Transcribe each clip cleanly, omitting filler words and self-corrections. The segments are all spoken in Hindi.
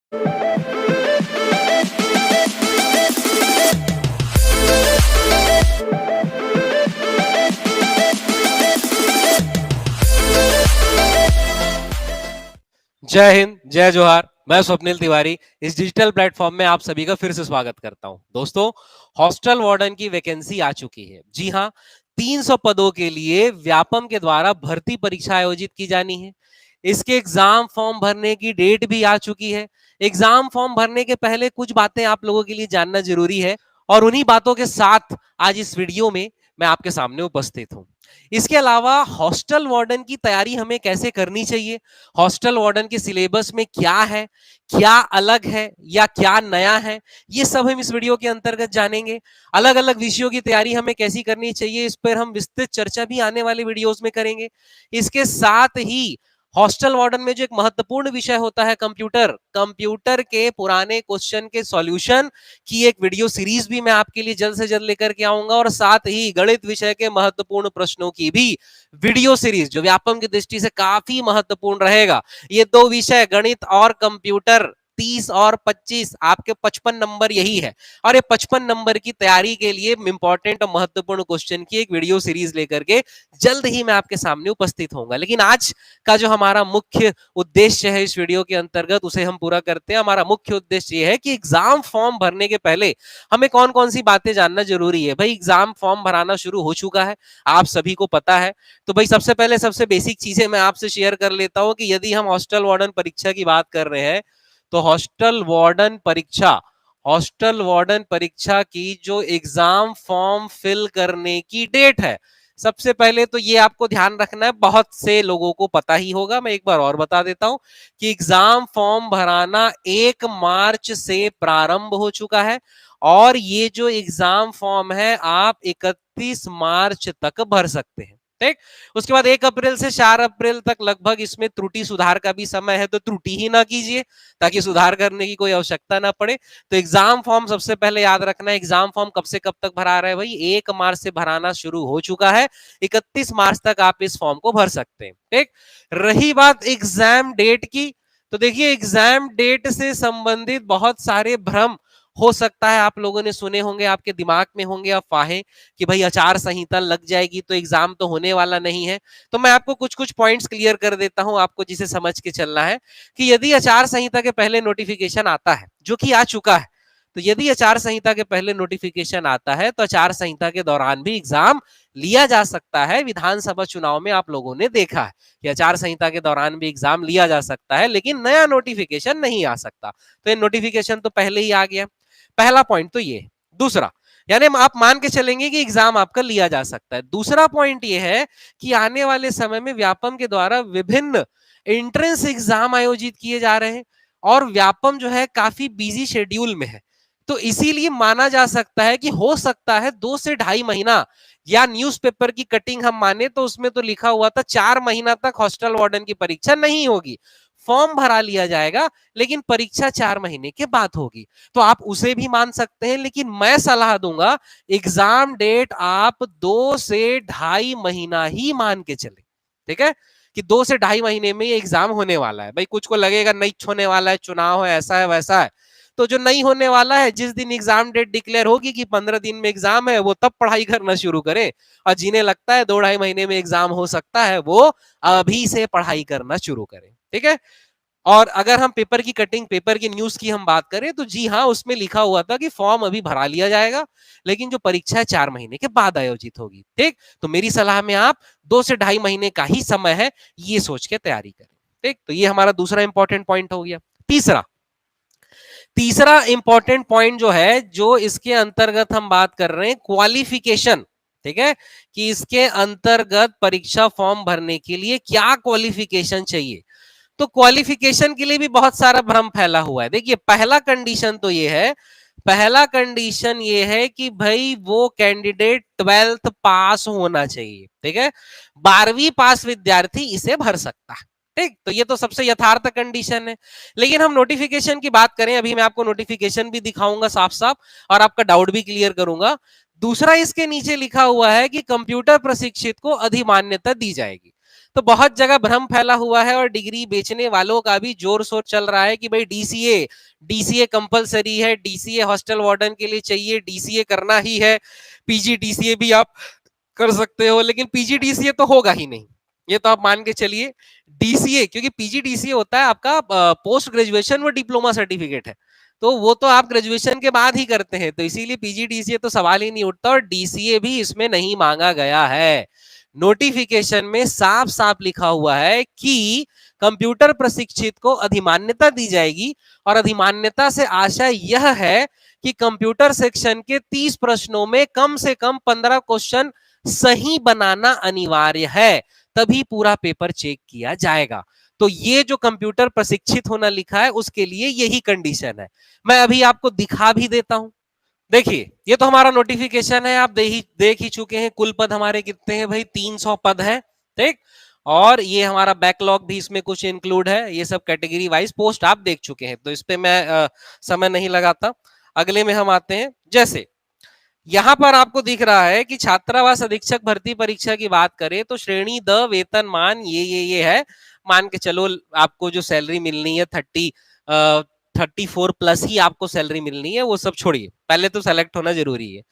जय हिंद, जय जोहार। मैं स्वप्निल तिवारी इस डिजिटल प्लेटफॉर्म में आप सभी का फिर से स्वागत करता हूं। दोस्तों, हॉस्टल वार्डन की वैकेंसी आ चुकी है। जी हां, 300 पदों के लिए व्यापम के द्वारा भर्ती परीक्षा आयोजित की जानी है। इसके एग्जाम फॉर्म भरने की डेट भी आ चुकी है। एग्जाम फॉर्म भरने के पहले कुछ बातें आप लोगों के लिए जानना जरूरी है और उन्हीं बातों के साथ आज इस वीडियो में मैं आपके सामने उपस्थित हूं। इसके अलावा हॉस्टल वार्डन की तैयारी हमें कैसे करनी चाहिए, हॉस्टल वार्डन के सिलेबस में क्या है, क्या अलग है या क्या नया है, ये सब हम इस वीडियो के अंतर्गत जानेंगे। अलग अलग विषयों की तैयारी हमें कैसी करनी चाहिए, इस पर हम विस्तृत चर्चा भी आने वाले वीडियोस में करेंगे। इसके साथ ही हॉस्टल वार्डन में जो एक महत्वपूर्ण विषय होता है कंप्यूटर, कंप्यूटर के पुराने क्वेश्चन के सॉल्यूशन की एक वीडियो सीरीज भी मैं आपके लिए जल्द से जल्द लेकर के आऊंगा और साथ ही गणित विषय के महत्वपूर्ण प्रश्नों की भी वीडियो सीरीज जो व्यापम की दृष्टि से काफी महत्वपूर्ण रहेगा। ये दो विषय गणित और कंप्यूटर 30 और 25 आपके 55 नंबर यही है और ये 55 नंबर की तैयारी के लिए इंपॉर्टेंट और महत्वपूर्ण क्वेश्चन की एक वीडियो सीरीज लेकर के जल्द ही मैं आपके सामने उपस्थित होऊंगा। लेकिन आज का जो हमारा मुख्य उद्देश्य है इस वीडियो के अंतर्गत उसे हम पूरा करते हैं। हमारा मुख्य उद्देश्य ये है कि एग्जाम फॉर्म भरने के पहले हमें कौन कौन सी बातें जानना जरूरी है। भाई, एग्जाम फॉर्म भराना शुरू हो चुका है, आप सभी को पता है। तो भाई, सबसे पहले सबसे बेसिक चीजें मैं आपसे शेयर कर लेता हूं कि यदि हम हॉस्टल वार्डन परीक्षा की बात कर रहे हैं तो हॉस्टल वार्डन परीक्षा की जो एग्जाम फॉर्म फिल करने की डेट है, सबसे पहले तो ये आपको ध्यान रखना है, बहुत से लोगों को पता ही होगा, मैं एक बार और बता देता हूं कि एग्जाम फॉर्म भराना 1 मार्च से प्रारंभ हो चुका है और ये जो एग्जाम फॉर्म है आप 31 मार्च तक भर सकते हैं। ठीक, उसके बाद 1 अप्रैल से 4 अप्रैल तक लगभग इसमें त्रुटि सुधार का भी समय है, तो त्रुटि ही ना कीजिए ताकि सुधार करने की कोई आवश्यकता ना पड़े। तो एग्जाम फॉर्म सबसे पहले याद रखना है, एग्जाम फॉर्म कब से कब तक भरा रहे हैं भाई, 1 मार्च से भराना शुरू हो चुका है, 31 मार्च तक आप इस फॉर्म को भर सकते हैं। ठीक, रही बात एग्जाम डेट की, तो देखिए एग्जाम डेट से संबंधित बहुत सारे भ्रम हो सकता है आप लोगों ने सुने होंगे, आपके दिमाग में होंगे अफवाहें कि भाई आचार संहिता लग जाएगी तो एग्जाम तो होने वाला नहीं है। तो मैं आपको कुछ कुछ पॉइंट्स क्लियर कर देता हूं, आपको जिसे समझ के चलना है कि यदि आचार संहिता के पहले नोटिफिकेशन आता है, जो कि आ चुका है, तो यदि आचार संहिता के पहले नोटिफिकेशन आता है तो आचार संहिता के दौरान भी एग्जाम लिया जा सकता है। विधानसभा चुनाव में आप लोगों ने देखा है कि आचार संहिता के दौरान भी एग्जाम लिया जा सकता है, लेकिन नया नोटिफिकेशन नहीं आ सकता। तो ये नोटिफिकेशन तो पहले ही आ गया, पहला पॉइंट तो ये। दूसरा, यानी आप मान के चलेंगे कि एग्जाम आपका लिया जा सकता है। दूसरा पॉइंट ये है कि आने वाले समय में व्यापम के द्वारा विभिन्न एंट्रेंस एग्जाम आयोजित किए जा रहे हैं और व्यापम जो है काफी बिजी शेड्यूल में है, तो इसीलिए माना जा सकता है कि हो सकता है 2 से 2.5 महीना, या न्यूज़पेपर की कटिंग हम माने तो उसमें तो लिखा हुआ था 4 महीना तक हॉस्टल वार्डन की परीक्षा नहीं होगी, फॉर्म भरा लिया जाएगा लेकिन परीक्षा 4 महीने के बाद होगी। तो आप उसे भी मान सकते हैं, लेकिन मैं सलाह दूंगा एग्जाम डेट आप 2 से 2.5 महीना ही मान के चले। ठीक है, कि 2 से 2.5 महीने में ये एग्जाम होने वाला है। भाई, कुछ को लगेगा नहीं होने वाला है, चुनाव है, ऐसा है वैसा है, तो जो नहीं होने वाला है, जिस दिन एग्जाम डेट डिक्लेयर होगी कि 15 दिन में एग्जाम है, वो तब पढ़ाई करना शुरू करें, और जिन्हें लगता है 2-2.5 महीने में एग्जाम हो सकता है वो अभी से पढ़ाई करना शुरू करें। ठीक है, और अगर हम पेपर की कटिंग, पेपर की न्यूज की हम बात करें तो जी हाँ, उसमें लिखा हुआ था कि फॉर्म अभी भरा लिया जाएगा लेकिन जो परीक्षा है 4 महीने के बाद आयोजित होगी। ठीक, तो मेरी सलाह में आप 2 से 2.5 महीने का ही समय है, ये सोच के तैयारी करें। ठीक, तो ये हमारा दूसरा इंपॉर्टेंट पॉइंट हो गया। तीसरा इंपॉर्टेंट पॉइंट जो है, जो इसके अंतर्गत हम बात कर रहे हैं, क्वालिफिकेशन। ठीक है, कि इसके अंतर्गत परीक्षा फॉर्म भरने के लिए क्या क्वालिफिकेशन चाहिए। तो क्वालिफिकेशन के लिए भी बहुत सारा भ्रम फैला हुआ है। देखिए, पहला कंडीशन ये है कि भाई वो कैंडिडेट 12th पास होना चाहिए। ठीक है, 12वीं पास विद्यार्थी इसे भर सकता है। ठीक, तो ये तो सबसे यथार्थ कंडीशन है। लेकिन हम नोटिफिकेशन की बात करें, अभी मैं आपको नोटिफिकेशन भी दिखाऊंगा साफ साफ और आपका डाउट भी क्लियर करूंगा। दूसरा, इसके नीचे लिखा हुआ है कि कंप्यूटर प्रशिक्षित को अधिमान्यता दी जाएगी। तो बहुत जगह भ्रम फैला हुआ है और डिग्री बेचने वालों का भी जोर शोर चल रहा है कि भाई डीसीए डीसीए कंपलसरी है, डीसीए हॉस्टल वार्डन के लिए चाहिए, डीसीए करना ही है, पीजीडीसीए भी आप कर सकते हो, लेकिन पीजीडीसीए तो होगा ही नहीं, ये तो आप मान के चलिए। डीसीए, क्योंकि पीजीडीसीए होता है आपका पोस्ट ग्रेजुएशन व डिप्लोमा सर्टिफिकेट है, तो वो तो आप ग्रेजुएशन के बाद ही करते हैं, तो इसीलिए पीजीडीसीए तो सवाल ही नहीं उठता और डीसीए भी इसमें नहीं मांगा गया है। नोटिफिकेशन में साफ साफ लिखा हुआ है कि कंप्यूटर प्रशिक्षित को अधिमान्यता दी जाएगी और अधिमान्यता से आशय यह है कि कंप्यूटर सेक्शन के 30 प्रश्नों में कम से कम 15 क्वेश्चन सही बनाना अनिवार्य है, तभी पूरा पेपर चेक किया जाएगा। तो ये जो कंप्यूटर प्रशिक्षित होना लिखा है उसके लिए यही कंडीशन है। मैं अभी आपको दिखा भी देता हूं, देखिए ये तो हमारा नोटिफिकेशन है, आप देख ही चुके हैं। कुल पद हमारे कितने हैं भाई, 300 पद है, ठीक। और ये हमारा बैकलॉग भी इसमें कुछ इंक्लूड है, ये सब कैटेगरी वाइज पोस्ट आप देख चुके हैं, तो इस पे मैं समय नहीं लगाता। अगले में हम आते हैं, जैसे यहां पर आपको दिख रहा है कि छात्रावास अधीक्षक भर्ती परीक्षा की बात करें तो श्रेणी द वेतनमान ये है, मान के चलो आपको जो सैलरी मिलनी है 34 प्लस ही आपको सैलरी मिलनी है, वो सब छोड़िए, पहले तो सेलेक्ट होना जरूरी है।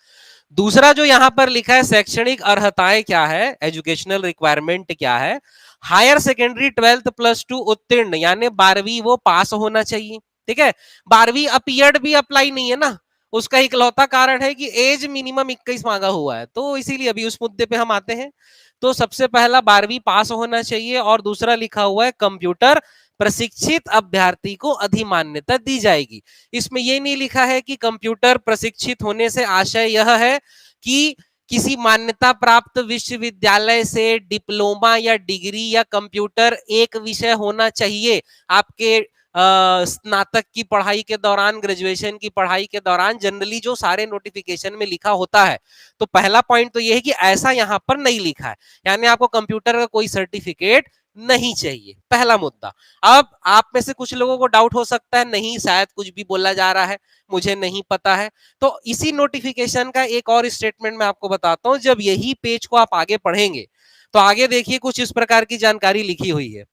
दूसरा जो यहां पर लिखा है शैक्षणिक अर्हताएं क्या है, एजुकेशनल रिक्वायरमेंट क्या है, हायर सेकेंडरी 12th +2 उत्तीर्ण यानी 12वीं वो पास होना चाहिए, ठीक है। 12वीं अपीयर्ड भी अप्लाई नहीं है ना, उसका इकलौता कारण है कि एज मिनिमम 21 मांगा हुआ है, तो इसीलिए अभी उस मुद्दे पे हम आते हैं। तो सबसे पहला 12वीं पास होना चाहिए और दूसरा लिखा हुआ है कंप्यूटर प्रशिक्षित अभ्यर्थी को अधिमान्यता दी जाएगी। इसमें यह नहीं लिखा है कि कंप्यूटर प्रशिक्षित होने से आशय यह है कि किसी मान्यता प्राप्त विश्वविद्यालय से डिप्लोमा या डिग्री या कंप्यूटर एक विषय होना चाहिए आपके स्नातक की पढ़ाई के दौरान, ग्रेजुएशन की पढ़ाई के दौरान, जनरली जो सारे नोटिफिकेशन में लिखा होता है। तो पहला पॉइंट तो यह है कि ऐसा यहां पर नहीं लिखा है, यानी आपको कंप्यूटर का कोई सर्टिफिकेट नहीं चाहिए, पहला मुद्दा। अब आप में से कुछ लोगों को डाउट हो सकता है, नहीं शायद कुछ भी बोला जा रहा है, मुझे नहीं पता है। तो इसी नोटिफिकेशन का एक और स्टेटमेंट मैं आपको बताता हूं, जब यही पेज को आप आगे पढ़ेंगे तो आगे देखिए कुछ इस प्रकार की जानकारी लिखी हुई है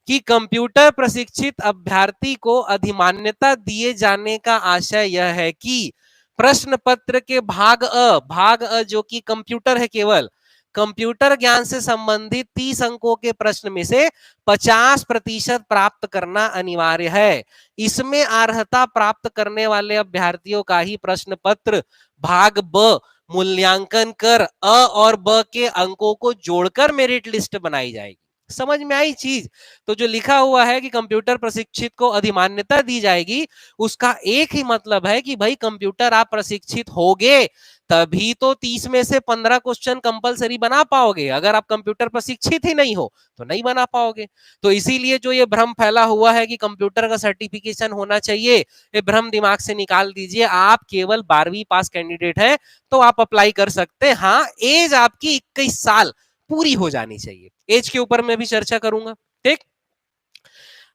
कि कंप्यूटर प्रशिक्षित अभ्यर्थी को अधिमान्यता दिए जाने का आशय यह है कि प्रश्न पत्र के भाग अ जो कि कंप्यूटर है, केवल कंप्यूटर ज्ञान से संबंधित 30 अंकों के प्रश्न में से 50% प्राप्त करना अनिवार्य है। इसमें अर्हता प्राप्त करने वाले अभ्यर्थियों का ही प्रश्न पत्र भाग ब मूल्यांकन कर अ और ब के अंकों को जोड़कर मेरिट लिस्ट बनाई जाएगी। समझ में आई चीज? तो जो लिखा हुआ है कि कंप्यूटर प्रशिक्षित को अधिमान्यता दी जाएगी, उसका एक ही मतलब है कि भाई कंप्यूटर आप प्रशिक्षित होगे तभी तो 30 में से 15 क्वेश्चन कंपलसरी बना पाओगे, अगर आप कंप्यूटर प्रशिक्षित ही नहीं हो तो नहीं बना पाओगे। तो इसीलिए जो ये भ्रम फैला हुआ है कि कंप्यूटर का सर्टिफिकेशन होना चाहिए, ये भ्रम दिमाग से निकाल दीजिए। आप केवल 12वीं पास कैंडिडेट है तो आप अप्लाई कर सकते हैं। हाँ, एज आपकी 21 साल पूरी हो जानी चाहिए, एज के ऊपर मैं भी चर्चा करूंगा, ठीक।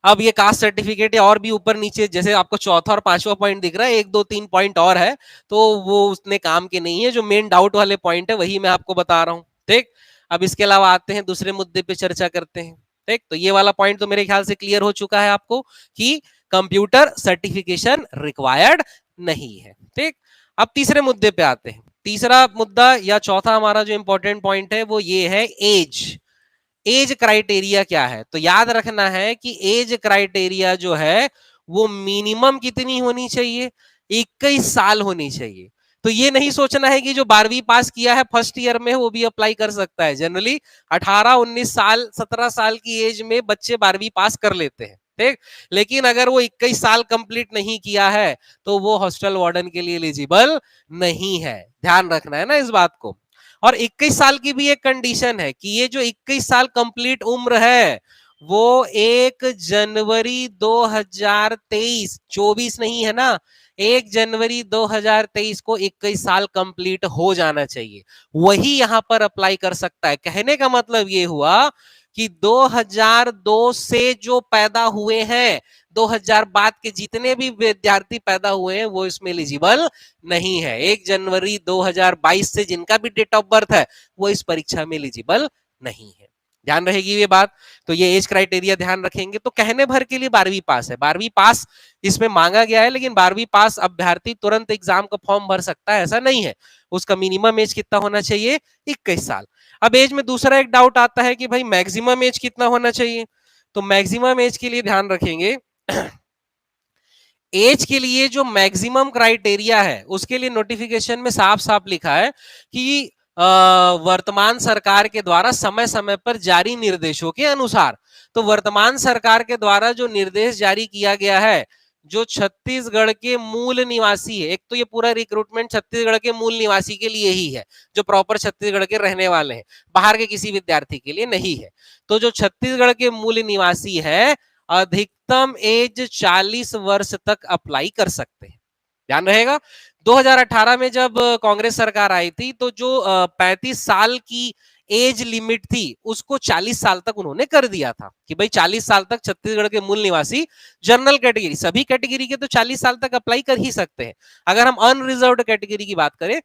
अब ये कास्ट सर्टिफिकेट या और भी ऊपर नीचे जैसे आपको चौथा और पांचवा पॉइंट दिख रहा है, 1 2 3 पॉइंट और है, तो वो उतने काम के नहीं है। जो मेन डाउट वाले पॉइंट है वही मैं आपको बता रहा हूं, ठीक। अब इसके अलावा आते हैं दूसरे मुद्दे पे चर्चा करते हैं, ठीक। तो ये वाला पॉइंट तो मेरे ख्याल से क्लियर हो चुका है आपको कि कंप्यूटर सर्टिफिकेशन रिक्वायर्ड नहीं है, ठीक। अब तीसरे मुद्दे पे आते हैं। तीसरा मुद्दा या चौथा हमारा जो इंपॉर्टेंट पॉइंट है वो ये है एज। एज क्राइटेरिया क्या है? तो याद रखना है कि एज क्राइटेरिया जो है वो मिनिमम कितनी होनी चाहिए, 21 साल होनी चाहिए। तो ये नहीं सोचना है कि जो 12वीं पास किया है फर्स्ट ईयर में वो भी अप्लाई कर सकता है। जनरली 18 19 साल 17 साल की एज में बच्चे 12वीं पास कर लेते हैं, ठीक। लेकिन अगर वो 21 साल कंप्लीट नहीं किया है तो वो हॉस्टल वार्डन के लिए एलिजिबल नहीं है, ध्यान रखना है ना इस बात को। और 21 साल की भी एक कंडीशन है कि ये जो 21 साल कंप्लीट उम्र है वो 1 जनवरी 2023, 24 नहीं है ना, 1 जनवरी 2023 को 21 साल कंप्लीट हो जाना चाहिए, वही यहां पर अप्लाई कर सकता है। कहने का मतलब ये हुआ कि 2002 से जो पैदा हुए हैं, 2000 बाद के जितने भी विद्यार्थी पैदा हुए हैं वो इसमें एलिजिबल नहीं है। 1 जनवरी 2022 से जिनका भी डेट ऑफ बर्थ है वो इस परीक्षा में एलिजिबल नहीं है। ध्यान रहेगी ये बात। तो ये एज क्राइटेरिया ध्यान रखेंगे। तो कहने भर के लिए 12वीं पास है, 12वीं पास इसमें मांगा गया है, लेकिन 12वीं पास अभ्यर्थी तुरंत एग्जाम का फॉर्म भर सकता है ऐसा नहीं है। उसका मिनिमम एज कितना होना चाहिए? 21 साल। अब एज में दूसरा एक डाउट आता है कि भाई मैक्सिमम एज कितना होना चाहिए? तो मैक्सिमम एज के लिए ध्यान रखेंगे एज के लिए जो मैक्सिमम क्राइटेरिया है उसके लिए नोटिफिकेशन में साफ साफ लिखा है कि वर्तमान सरकार के द्वारा समय समय पर जारी निर्देशों के अनुसार, तो वर्तमान सरकार के द्वारा जो निर्देश जारी किया गया है, जो छत्तीसगढ़ के मूल निवासी है, एक तो ये पूरा रिक्रूटमेंट छत्तीसगढ़ के मूल निवासी के लिए ही है, जो प्रॉपर छत्तीसगढ़ के रहने वाले हैं, बाहर के किसी विद्यार्थी के लिए नहीं है। तो जो छत्तीसगढ़ के मूल निवासी है अधिकतम एज 40 वर्ष तक अप्लाई कर सकते हैं। ध्यान रहेगा। 2018 में जब कांग्रेस सरकार आई थी तो जो 35 साल की एज लिमिट थी उसको 40 साल तक उन्होंने कर दिया था कि भाई 40 साल तक छत्तीसगढ़ के मूल निवासी जनरल कैटेगरी, सभी कैटेगरी के तो 40 साल तक अप्लाई कर ही सकते हैं। अगर हम अनरिजर्व्ड कैटेगरी की बात करें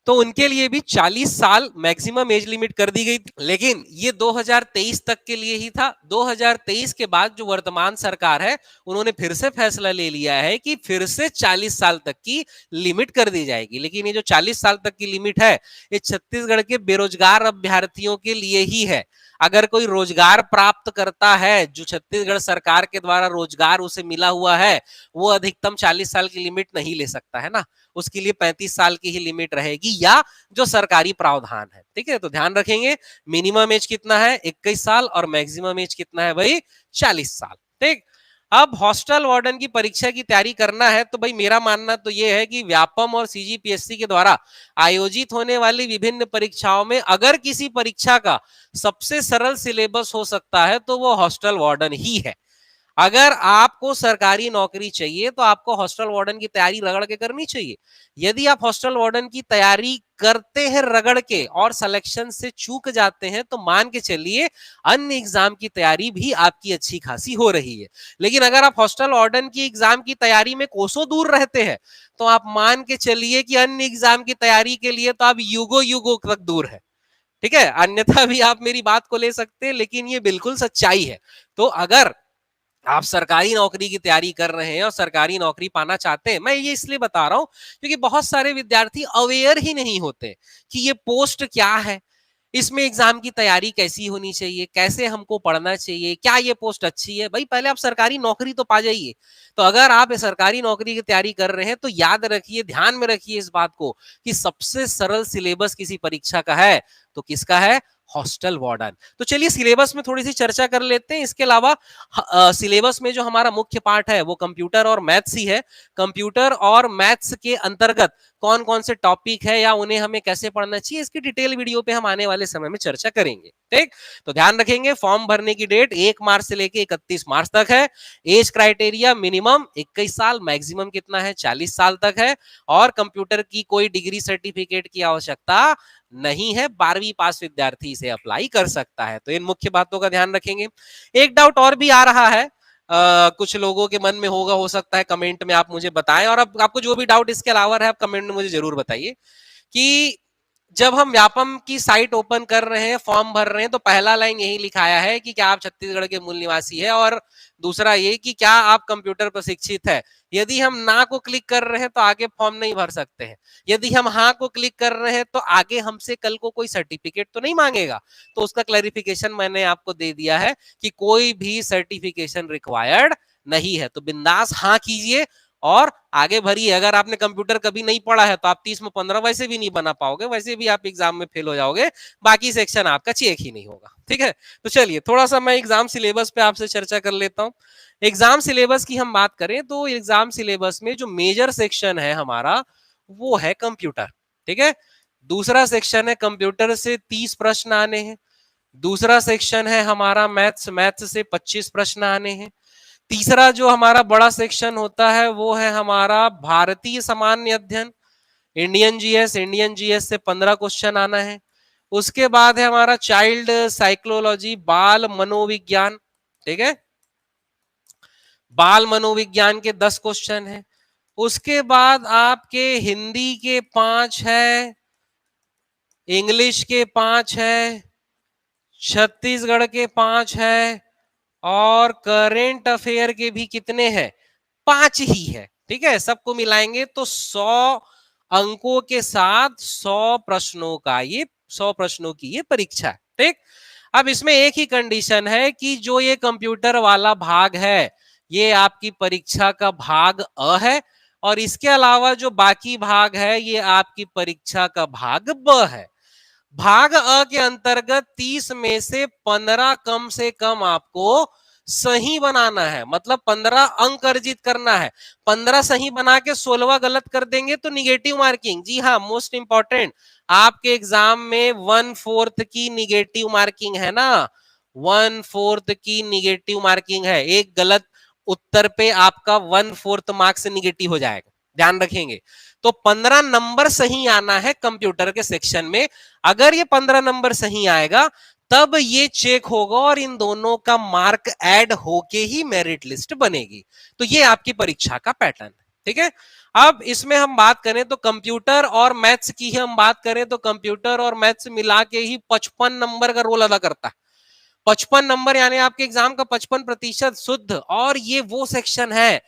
तो उनके लिए भी 40 साल मैक्सिमम एज लिमिट कर दी गई थी, लेकिन ये 2023 तक के लिए ही था। 2023 के बाद जो वर्तमान सरकार है उन्होंने फिर से फैसला ले लिया है कि फिर से 40 साल तक की लिमिट कर दी जाएगी। लेकिन ये जो 40 साल तक की लिमिट है ये छत्तीसगढ़ के बेरोजगार अभ्यर्थियों के लिए ही है। अगर कोई रोजगार प्राप्त करता है, जो छत्तीसगढ़ सरकार के द्वारा रोजगार उसे मिला हुआ है, वो अधिकतम 40 साल की लिमिट नहीं ले सकता है ना, उसके लिए 35 साल की ही लिमिट रहेगी या जो सरकारी प्रावधान है। ठीक है, तो ध्यान रखेंगे मिनिमम एज कितना है? 21 साल और मैक्सिमम एज कितना है भाई? 40 साल। ठीक। अब हॉस्टल वार्डन की परीक्षा की तैयारी करना है तो भाई मेरा मानना तो यह है कि व्यापम और सीजीपीएससी के द्वारा आयोजित होने वाली विभिन्न परीक्षाओं में अगर किसी परीक्षा का सबसे सरल सिलेबस हो सकता है तो वो हॉस्टल वार्डन ही है। अगर आपको सरकारी नौकरी चाहिए तो आपको हॉस्टल वार्डन की तैयारी रगड़ के करनी चाहिए। यदि आप हॉस्टल वार्डन की तैयारी करते हैं रगड़ के और सिलेक्शन से चूक जाते हैं तो मान के चलिए अन्य एग्जाम की तैयारी भी आपकी अच्छी खासी हो रही है। लेकिन अगर आप हॉस्टल वार्डन की एग्जाम की तैयारी में कोसों दूर रहते हैं तो आप मान के चलिए कि अन्य एग्जाम की तैयारी के लिए तो आप युगो युगो तक दूर है। ठीक है, अन्यथा भी आप मेरी बात को ले सकते हैं, लेकिन ये बिल्कुल सच्चाई है। तो अगर आप सरकारी नौकरी की तैयारी कर रहे हैं और सरकारी नौकरी पाना चाहते हैं, मैं ये इसलिए बता रहा हूं क्योंकि बहुत सारे विद्यार्थी अवेयर ही नहीं होते कि ये पोस्ट क्या है, इसमें एग्जाम की तैयारी कैसी होनी चाहिए, कैसे हमको पढ़ना चाहिए, क्या ये पोस्ट अच्छी है। भाई पहले आप सरकारी नौकरी तो पा जाइए। तो अगर आप सरकारी नौकरी की तैयारी कर रहे हैं तो याद रखिए, ध्यान में रखिए इस बात को कि सबसे सरल सिलेबस किसी परीक्षा का है तो किसका है? Hostel warden. तो चलिए सिलेबस में थोड़ी सी चर्चा कर लेते हैं। इसके अलावा सिलेबस में जो हमारा मुख्य पार्ट है वो कंप्यूटर और मैथ्स ही है। कंप्यूटर और मैथ्स के अंतर्गत कौन कौन से टॉपिक है या उन्हें हमें कैसे पढ़ना चाहिए, इसकी डिटेल वीडियो पे हम आने वाले समय में चर्चा करेंगे। ठीक, तो ध्यान रखेंगे फॉर्म भरने की डेट 1 मार्च से लेके 31 मार्च तक है। एज क्राइटेरिया मिनिमम 21 साल, मैक्सिमम कितना है? 40 साल तक है। और कंप्यूटर की कोई डिग्री सर्टिफिकेट की आवश्यकता नहीं है, 12वीं पास विद्यार्थी इसे अप्लाई कर सकता है। तो इन मुख्य बातों का ध्यान रखेंगे। एक डाउट और भी आ रहा है, कुछ लोगों के मन में होगा, हो सकता है कमेंट में आप मुझे बताएं, और अब आपको जो भी डाउट इसके अलावा है आप कमेंट में मुझे जरूर बताइए कि जब हम व्यापम की साइट ओपन कर रहे हैं, फॉर्म भर रहे हैं, तो पहला लाइन यही लिखाया है कि क्या आप छत्तीसगढ़ के मूल निवासी है, और दूसरा ये कि क्या आप कंप्यूटर प्रशिक्षित है। यदि हम ना को क्लिक कर रहे हैं तो आगे फॉर्म नहीं भर सकते हैं। यदि हम हाँ को क्लिक कर रहे हैं तो आगे हमसे कल को कोई सर्टिफिकेट तो नहीं मांगेगा। तो उसका क्लैरिफिकेशन मैंने आपको दे दिया है कि कोई भी सर्टिफिकेशन रिक्वायर्ड नहीं है। तो बिंदास हाँ कीजिए और आगे भरिए। अगर आपने कंप्यूटर कभी नहीं पढ़ा है तो आप 30 में 15 वैसे भी नहीं बना पाओगे, वैसे भी आप एग्जाम में फेल हो जाओगे, बाकी सेक्शन आपका चेक ही नहीं होगा। ठीक है, तो चलिए थोड़ा सा मैं एग्जाम सिलेबस पे आपसे चर्चा कर लेता हूं। एग्जाम सिलेबस की हम बात करें तो एग्जाम सिलेबस में जो मेजर सेक्शन है हमारा वो है कंप्यूटर। ठीक है, दूसरा सेक्शन है कंप्यूटर से 30 प्रश्न आने हैं। दूसरा सेक्शन है हमारा मैथ्स, मैथ्स से 25 प्रश्न आने हैं। तीसरा जो हमारा बड़ा सेक्शन होता है वो है हमारा भारतीय सामान्य अध्ययन, इंडियन जीएस। इंडियन जीएस से 15 क्वेश्चन आना है। उसके बाद है हमारा चाइल्ड साइकोलॉजी, बाल मनोविज्ञान। ठीक है, बाल मनोविज्ञान के 10 क्वेश्चन है। उसके बाद आपके हिंदी के 5 है, इंग्लिश के 5 है, छत्तीसगढ़ के 5 हैं और करेंट अफेयर के भी कितने हैं? 5 ही है। ठीक है, सबको मिलाएंगे तो 100 अंकों के साथ 100 प्रश्नों का ये 100 प्रश्नों की ये परीक्षा है। ठीक, अब इसमें एक ही कंडीशन है कि जो ये कंप्यूटर वाला भाग है ये आपकी परीक्षा का भाग अ है और इसके अलावा जो बाकी भाग है ये आपकी परीक्षा का भाग ब है। भाग अ के अंतर्गत 30 में से 15 कम से कम आपको सही बनाना है, मतलब 15 अंक अर्जित करना है। 15 सही बना के 16वां गलत कर देंगे तो निगेटिव मार्किंग। जी हाँ, मोस्ट इंपॉर्टेंट, आपके एग्जाम में 1/4 की निगेटिव मार्किंग है ना, 1/4 की निगेटिव मार्किंग है। एक गलत उत्तर पे आपका 1/4 मार्क्स निगेटिव हो जाएगा, ध्यान रखेंगे। तो 15 नंबर सही आना है कंप्यूटर के सेक्शन में। अगर ये 15 नंबर सही आएगा तब ये चेक होगा और इन दोनों का मार्क ऐड होके ही मेरिट लिस्ट बनेगी। तो ये आपकी परीक्षा का पैटर्न है। ठीक है, अब इसमें हम बात करें तो कंप्यूटर और मैथ्स की हम बात करें तो कंप्यूटर और मैथ्स मिला के ही 55 नंबर का रोल अदा करता है। 55 नंबर यानी आपके एग्जाम का 55% शुद्ध। और ये वो सेक्शन है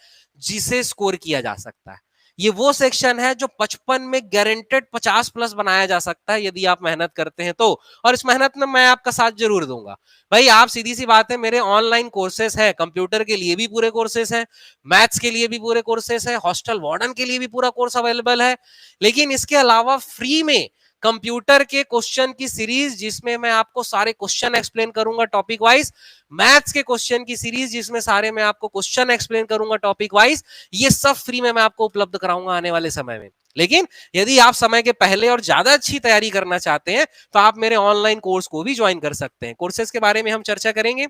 जिसे स्कोर किया जा सकता है। ये वो सेक्शन है जो 55 में गारंटेड 50 प्लस बनाया जा सकता है यदि आप मेहनत करते हैं तो। और इस मेहनत में मैं आपका साथ जरूर दूंगा भाई। आप सीधी सी बात है, मेरे ऑनलाइन कोर्सेस है, कंप्यूटर के लिए भी पूरे कोर्सेस हैं, मैथ्स के लिए भी पूरे कोर्सेस है, हॉस्टल वार्डन के लिए भी पूरा कोर्स अवेलेबल है। लेकिन इसके अलावा फ्री में कंप्यूटर के क्वेश्चन की सीरीज जिसमें मैं आपको सारे क्वेश्चन एक्सप्लेन करूंगा टॉपिक वाइज, मैथ्स के क्वेश्चन की सीरीज जिसमें सारे मैं आपको क्वेश्चन एक्सप्लेन करूंगा टॉपिक वाइज, ये सब फ्री में मैं आपको उपलब्ध कराऊंगा आने वाले समय में। लेकिन यदि आप समय के पहले और ज्यादा अच्छी तैयारी करना चाहते हैं तो आप मेरे ऑनलाइन कोर्स को भी ज्वाइन कर सकते हैं। कोर्सेज के बारे में हम चर्चा करेंगे।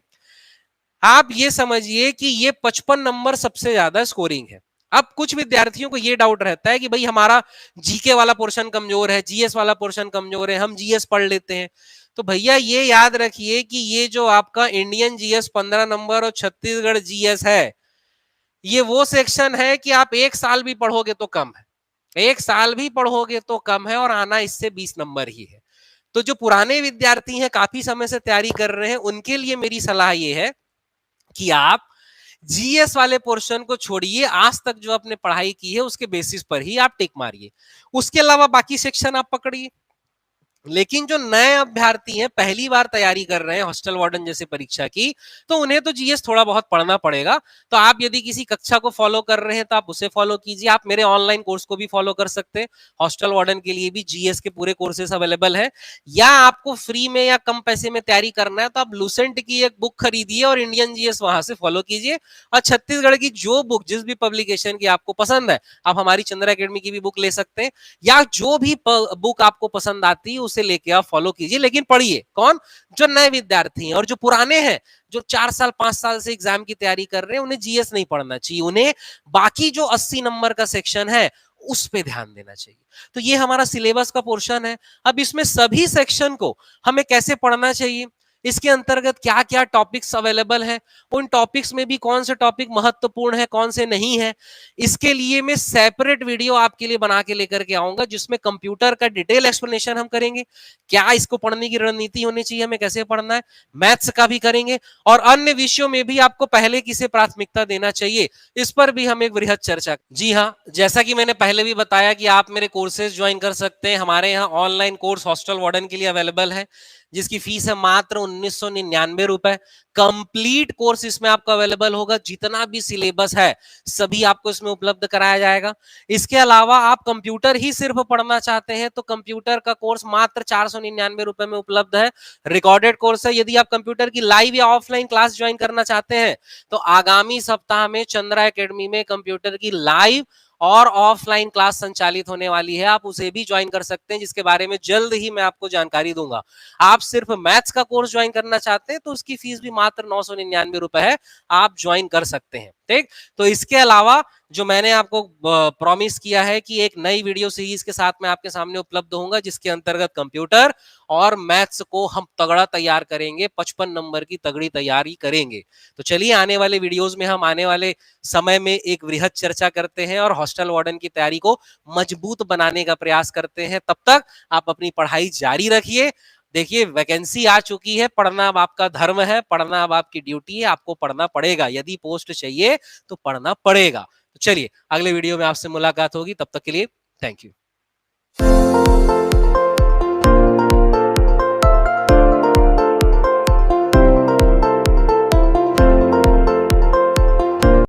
आप ये समझिए कि ये 55 नंबर सबसे ज्यादा स्कोरिंग है। अब कुछ विद्यार्थियों को ये डाउट रहता है कि भाई हमारा जीके वाला पोर्शन कमजोर है, जीएस वाला पोर्शन कमजोर है, हम जीएस पढ़ लेते हैं। तो भैया ये याद रखिए कि ये जो आपका इंडियन जीएस 15 नंबर और छत्तीसगढ़ जीएस है, ये वो सेक्शन है कि आप एक साल भी पढ़ोगे तो कम है, एक साल भी पढ़ोगे तो कम है और आना इससे 20 नंबर ही है। तो जो पुराने विद्यार्थी हैं, काफी समय से तैयारी कर रहे हैं, उनके लिए मेरी सलाह ये है कि आप जीएस वाले पोर्शन को छोड़िए, आज तक जो आपने पढ़ाई की है उसके बेसिस पर ही आप टिक मारिए, उसके अलावा बाकी सेक्शन आप पकड़िए। लेकिन जो नए अभ्यर्थी हैं, पहली बार तैयारी कर रहे हैं हॉस्टल वार्डन जैसे परीक्षा की, तो उन्हें तो जीएस थोड़ा बहुत पढ़ना पड़ेगा। तो आप यदि किसी कक्षा को फॉलो कर रहे हैं तो आप उसे फॉलो कीजिए। आप मेरे ऑनलाइन कोर्स को भी फॉलो कर सकते हैं। हॉस्टल वार्डन के लिए भी जीएस के पूरे कोर्सेस अवेलेबल है। या आपको फ्री में या कम पैसे में तैयारी करना है तो आप लूसेंट की एक बुक खरीदिए और इंडियन जीएस वहां से फॉलो कीजिए। और छत्तीसगढ़ की जो बुक जिस भी पब्लिकेशन की आपको पसंद है, आप हमारी चंद्रा अकेडमी की भी बुक ले सकते हैं, या जो भी बुक आपको पसंद आती है उसे लेके आप फॉलो कीजिए। लेकिन पढ़िए कौन, जो नए विद्यार्थी हैं। और जो पुराने हैं, जो 4 साल 5 साल से एग्जाम की तैयारी कर रहे हैं, उन्हें जीएस नहीं पढ़ना चाहिए, उन्हें बाकी जो 80 नंबर का सेक्शन है उस पे ध्यान देना चाहिए। तो ये हमारा सिलेबस का पोर्शन है। अब इसमें सभी सेक्शन को हमें कैसे पढ़ना चाहिए, इसके अंतर्गत क्या क्या टॉपिक्स अवेलेबल हैं, उन टॉपिक्स में भी कौन से टॉपिक महत्वपूर्ण है कौन से नहीं है, इसके लिए मैं सेपरेट वीडियो आपके लिए बना के लेकर के आऊंगा जिसमें कंप्यूटर का डिटेल एक्सप्लेनेशन हम करेंगे, क्या इसको पढ़ने की रणनीति होनी चाहिए, हमें कैसे पढ़ना है, मैथ्स का भी करेंगे और अन्य विषयों में भी आपको पहले किसे प्राथमिकता देना चाहिए, इस पर भी हम एक वृहद चर्चा। जी हाँ, जैसा कि मैंने पहले भी बताया कि आप मेरे कोर्सेज ज्वाइन कर सकते हैं। हमारे यहाँ ऑनलाइन कोर्स हॉस्टल वार्डन के लिए अवेलेबल है जिसकी फीस है मात्र 1999 रुपए। कंप्लीट कोर्स इसमें आपको अवेलेबल होगा, जितना भी सिलेबस है सभी आपको इसमें उपलब्ध कराया जाएगा। इसके अलावा आप कंप्यूटर ही सिर्फ पढ़ना चाहते हैं तो कंप्यूटर का कोर्स मात्र 499 रुपए में उपलब्ध है। रिकॉर्डेड कोर्स है। यदि आप कंप्यूटर की लाइव या ऑफलाइन क्लास ज्वाइन करना चाहते हैं तो आगामी सप्ताह में चंद्रा एकेडमी में कंप्यूटर की लाइव और ऑफलाइन क्लास संचालित होने वाली है, आप उसे भी ज्वाइन कर सकते हैं जिसके बारे में जल्द ही मैं आपको जानकारी दूंगा। आप सिर्फ मैथ्स का कोर्स ज्वाइन करना चाहते हैं तो उसकी फीस भी मात्र 999 रुपए है, आप ज्वाइन कर सकते हैं। ठीक, तो इसके अलावा जो मैंने आपको प्रॉमिस किया है कि एक नई वीडियो सीरीज के साथ मैं आपके सामने उपलब्ध होऊंगा जिसके अंतर्गत कंप्यूटर और मैथ्स को हम तगड़ा तैयार करेंगे, 55 नंबर की तगड़ी तैयारी करेंगे। तो चलिए आने वाले वीडियोस में हम आने वाले समय में एक वृहद चर्चा करते हैं और हॉस्टल वार्डन की तैयारी को मजबूत बनाने का प्रयास करते हैं। तब तक आप अपनी पढ़ाई जारी रखिए। देखिए वैकेंसी आ चुकी है, पढ़ना अब आपका धर्म है, पढ़ना अब आपकी ड्यूटी है, आपको पढ़ना पड़ेगा। यदि पोस्ट चाहिए तो पढ़ना पड़ेगा। तो चलिए अगले वीडियो में आपसे मुलाकात होगी, तब तक के लिए थैंक यू।